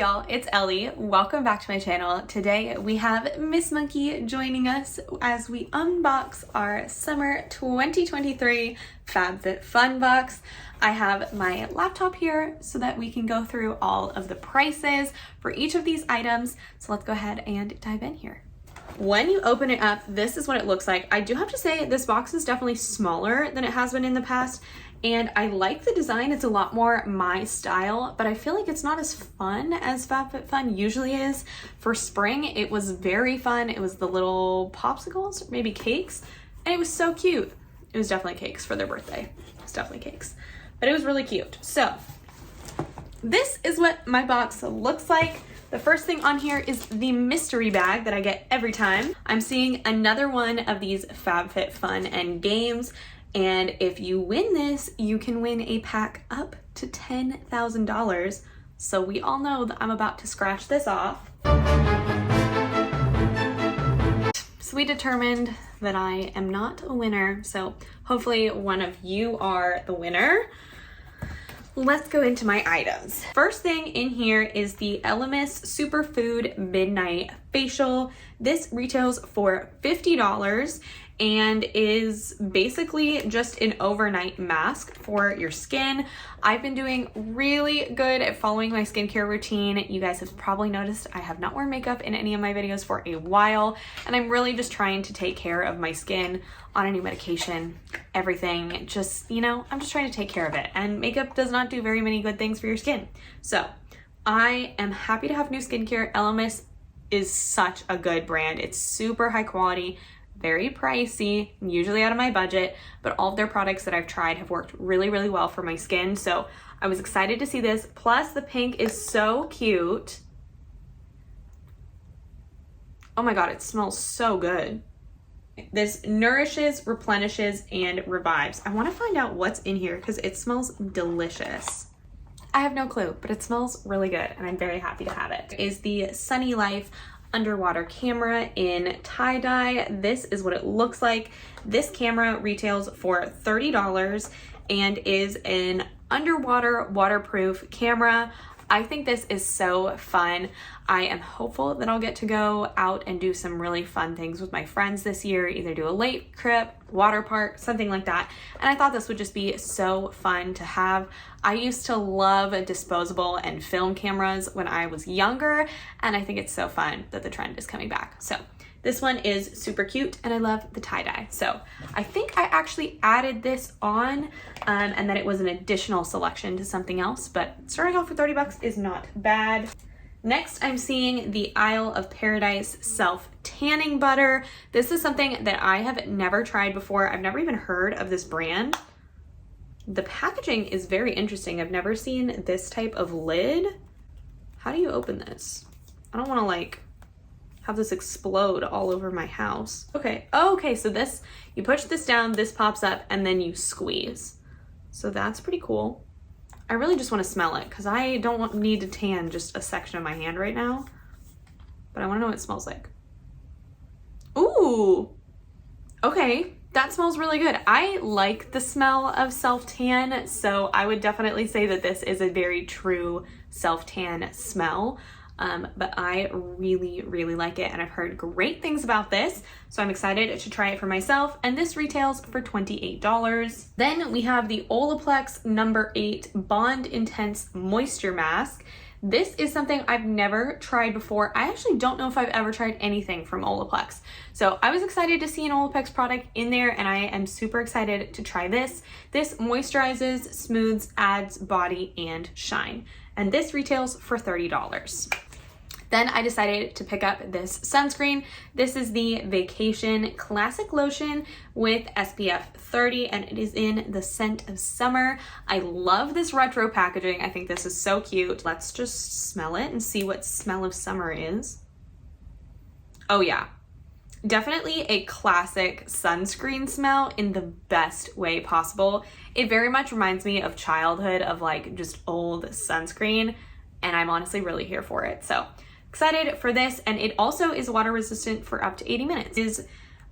y'all, it's Ellie. Welcome back to my channel. Today we have Miss Monkey joining us as we unbox our summer 2023 FabFitFun box. I have my laptop here so that we can go through all of the prices for each of these items. So let's go ahead and dive in here. When you open it up, this is what it looks like. I do have to say this box is definitely smaller than it has been in the past, and I like the design. It's a lot more my style, but I feel like it's not as fun as FabFitFun usually is. For spring, it was very fun. It was the little popsicles, maybe cakes, and it was so cute. It was definitely cakes for their birthday. It's definitely cakes, but it was really cute. So this is what my box looks like. The first thing on here is the mystery bag that I get every time. I'm seeing another one of these FabFitFun and games, and if you win this, you can win a pack up to $10,000. So we all know that I'm about to scratch this off. So we determined that I am not a winner, so hopefully one of you are the winner. Let's go into my items. First thing in here is the Elemis Superfood Midnight Facial. This retails for $50 and is basically just an overnight mask for your skin. I've been doing really good at following my skincare routine. You guys have probably noticed I have not worn makeup in any of my videos for a while, and I'm really just trying to take care of my skin on a new medication, everything. Just, you know, I'm just trying to take care of it, and makeup does not do very many good things for your skin. So I am happy to have new skincare. Elemis is such a good brand. It's super high quality, very pricey, usually out of my budget, but all of their products that I've tried have worked really, really well for my skin. So I was excited to see this. Plus the pink is so cute. Oh my God, it smells so good. This nourishes, replenishes, and revives. I want to find out what's in here because it smells delicious. I have no clue, but it smells really good and I'm very happy to have it. It is the Sunny Life underwater camera in tie-dye. This is what it looks like. This camera retails for $30 and is an underwater waterproof camera. I think this is so fun. I am hopeful that I'll get to go out and do some really fun things with my friends this year, either do a lake trip, water park, something like that. And I thought this would just be so fun to have. I used to love disposable and film cameras when I was younger, and I think it's so fun that the trend is coming back. So this one is super cute and I love the tie-dye. So I think I actually added this on and then it was an additional selection to something else, but starting off with 30 bucks is not bad. Next, I'm seeing the Isle of Paradise Self Tanning Butter. This is something that I have never tried before. I've never even heard of this brand. The packaging is very interesting. I've never seen this type of lid. How do you open this? I don't want to like have this explode all over my house. Okay, oh, okay, so this, you push this down, this pops up, and then you squeeze. So that's pretty cool. I really just want to smell it because I don't need to tan just a section of my hand right now, but I want to know what it smells like. Ooh, okay, that smells really good. I like the smell of self-tan, so I would definitely say that this is a very true self-tan smell. But I really, really like it, and I've heard great things about this, so I'm excited to try it for myself, and this retails for $28. Then we have the Olaplex No. 8 Bond Intense Moisture Mask. This is something I've never tried before. I actually don't know if I've ever tried anything from Olaplex. So I was excited to see an Olaplex product in there, and I am super excited to try this. This moisturizes, smooths, adds body and shine. And this retails for $30. Then I decided to pick up this sunscreen. This is the Vacation Classic Lotion with SPF 30, and it is in the scent of summer. I love this retro packaging. I think this is so cute. Let's just smell it and see what smell of summer is. Oh yeah, definitely a classic sunscreen smell in the best way possible. It very much reminds me of childhood, of like just old sunscreen, and I'm honestly really here for it. So excited for this, and it also is water resistant for up to 80 minutes. It is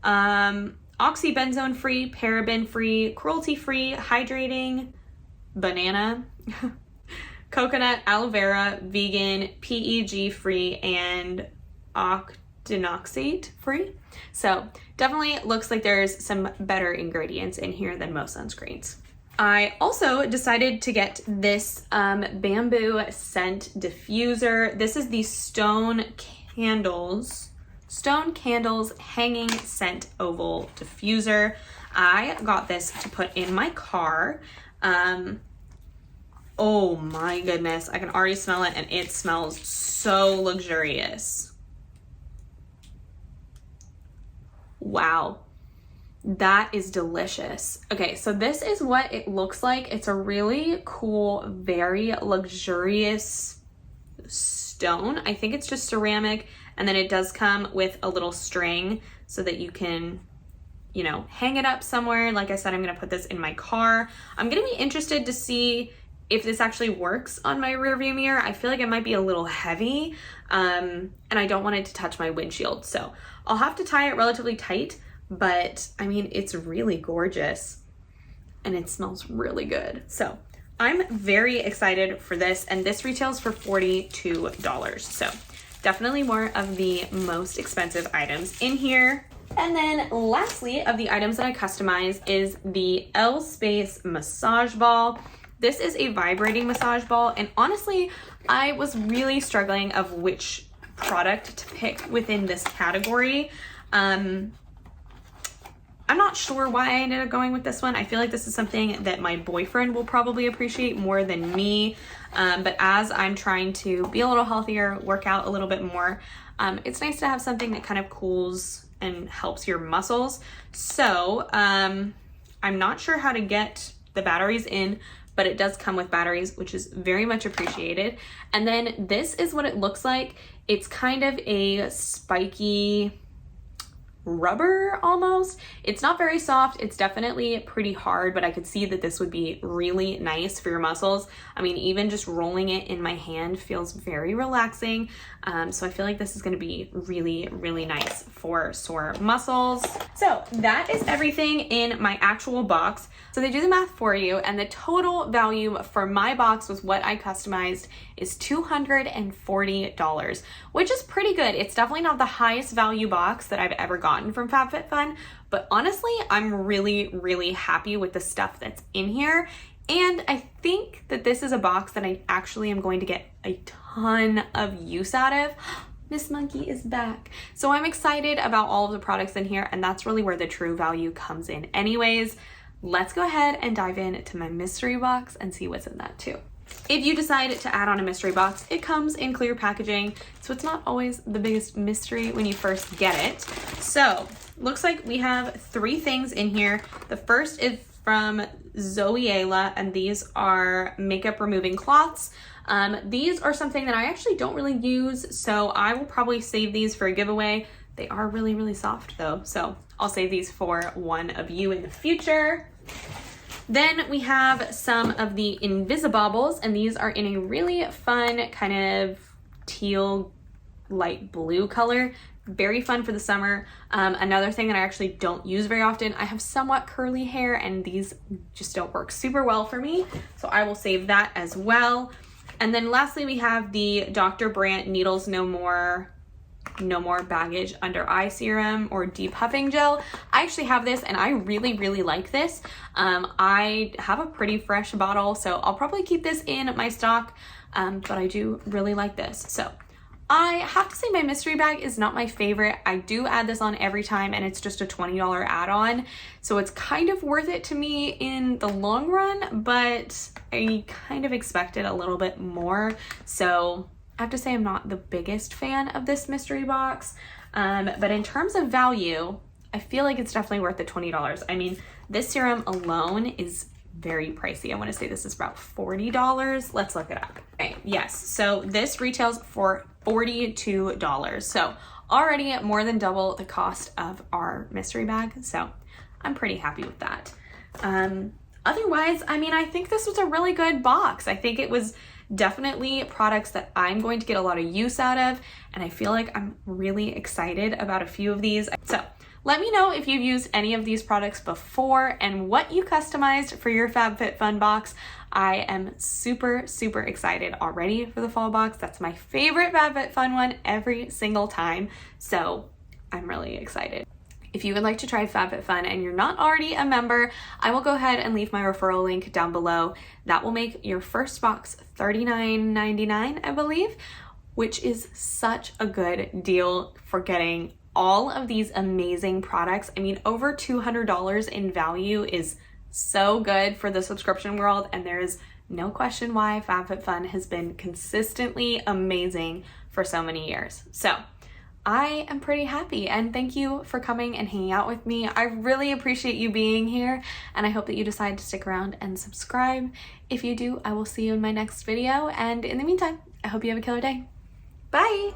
oxybenzone free, paraben free, cruelty free, hydrating, banana, coconut, aloe vera, vegan, PEG free, and octinoxate free. So definitely looks like there's some better ingredients in here than most sunscreens. I also decided to get this bamboo scent diffuser. This is the Stone Candles Hanging Scent Oval Diffuser. I got this to put in my car. Oh my goodness, I can already smell it, and it smells so luxurious. Wow. That is delicious. Okay, so this is what it looks like. It's a really cool, very luxurious stone. I think it's just ceramic, and then it does come with a little string so that you can, you know, hang it up somewhere. Like I said, I'm gonna put this in my car. I'm gonna be interested to see if this actually works on my rearview mirror. I feel like it might be a little heavy, and I don't want it to touch my windshield. So I'll have to tie it relatively tight. But I mean, it's really gorgeous and it smells really good. So I'm very excited for this, and this retails for $42. So definitely more of the most expensive items in here. And then lastly of the items that I customize is the L Space massage ball. This is a vibrating massage ball, and honestly, I was really struggling of which product to pick within this category. I'm not sure why I ended up going with this one. I feel like this is something that my boyfriend will probably appreciate more than me. But as I'm trying to be a little healthier, work out a little bit more, it's nice to have something that kind of cools and helps your muscles. So I'm not sure how to get the batteries in, but it does come with batteries, which is very much appreciated. And then this is what it looks like. It's kind of a spiky rubber almost. It's not very soft. It's definitely pretty hard, but I could see that this would be really nice for your muscles. I mean, even just rolling it in my hand feels very relaxing. So I feel like this is going to be really, really nice for sore muscles. So that is everything in my actual box. So they do the math for you, and the total value for my box with what I customized is $240, which is pretty good. It's definitely not the highest value box that I've ever gotten from FabFitFun, but honestly, I'm really, really happy with the stuff that's in here. And I think that this is a box that I actually am going to get a ton of use out of. Miss Monkey is back. So I'm excited about all of the products in here, and that's really where the true value comes in anyways. Let's go ahead and dive into my mystery box and see what's in that too. If you decide to add on a mystery box, it comes in clear packaging, so it's not always the biggest mystery when you first get it. So looks like we have 3 things in here. The first is from Zoella, and these are makeup removing cloths. These are something that I actually don't really use, so I will probably save these for a giveaway. They are really, really soft though, so I'll save these for one of you in the future. Then we have some of the Invisibobbles, and these are in a really fun kind of teal light blue color. Very fun for the summer. Another thing that I actually don't use very often, I have somewhat curly hair and these just don't work super well for me, so I will save that as well. And then lastly, we have the Dr. Brandt Needles No More Baggage Under Eye Serum or Depuffing Gel. I actually have this and I really, really like this. I have a pretty fresh bottle, so I'll probably keep this in my stock, but I do really like this. So I have to say my mystery bag is not my favorite. I do add this on every time, and it's just a $20 add-on, so it's kind of worth it to me in the long run, but I kind of expected a little bit more. So I have to say I'm not the biggest fan of this mystery box, but in terms of value, I feel like it's definitely worth the $20. I mean, this serum alone is very pricey. I want to say this is about $40. Let's look it up. Okay, yes, so this retails for $42. So already at more than double the cost of our mystery bag. So I'm pretty happy with that. Otherwise, I mean, I think this was a really good box. I think it was definitely products that I'm going to get a lot of use out of, and I feel like I'm really excited about a few of these. So Let me know if you've used any of these products before and what you customized for your FabFitFun box. I am super, super excited already for the fall box. That's my favorite FabFitFun one every single time, so I'm really excited. If you would like to try FabFitFun and you're not already a member, I will go ahead and leave my referral link down below. That will make your first box $39.99, I believe, which is such a good deal for getting all of these amazing products. I mean, over $200 in value is so good for the subscription world, and there is no question why FabFitFun has been consistently amazing for so many years. So I am pretty happy, and thank you for coming and hanging out with me. I really appreciate you being here, and I hope that you decide to stick around and subscribe. If you do, I will see you in my next video, and in the meantime, I hope you have a killer day. Bye!